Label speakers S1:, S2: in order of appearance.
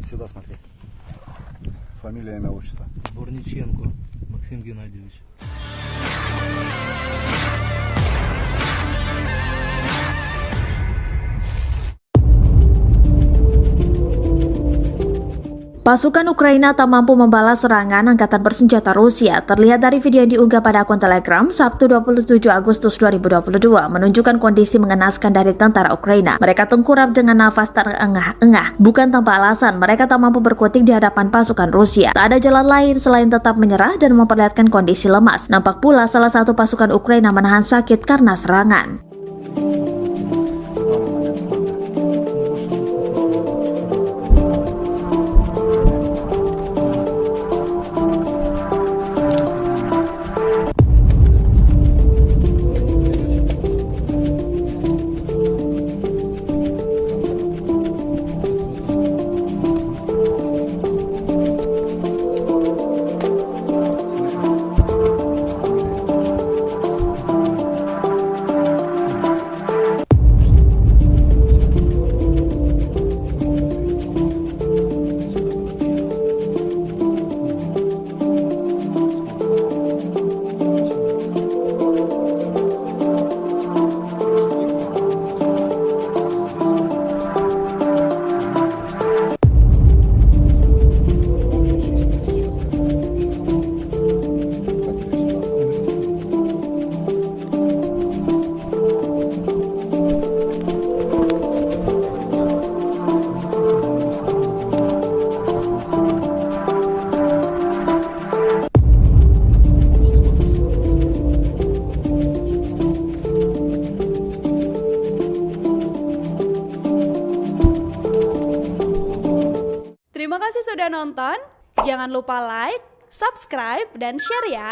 S1: сюда смотри. Фамилия, имя, отчество.
S2: Борниченко Максим Геннадьевич.
S3: Pasukan Ukraina tak mampu membalas serangan angkatan bersenjata Rusia. Terlihat dari video yang diunggah pada akun Telegram Sabtu 27 Agustus 2022 menunjukkan kondisi mengenaskan dari tentara Ukraina. Mereka tengkurap dengan nafas terengah-engah. Bukan tanpa alasan, mereka tak mampu berkutik di hadapan pasukan Rusia. Tak ada jalan lain selain tetap menyerah dan memperlihatkan kondisi lemas. Nampak pula salah satu pasukan Ukraina menahan sakit karena serangan.
S4: Terima kasih sudah nonton. Jangan lupa like, subscribe, dan share ya.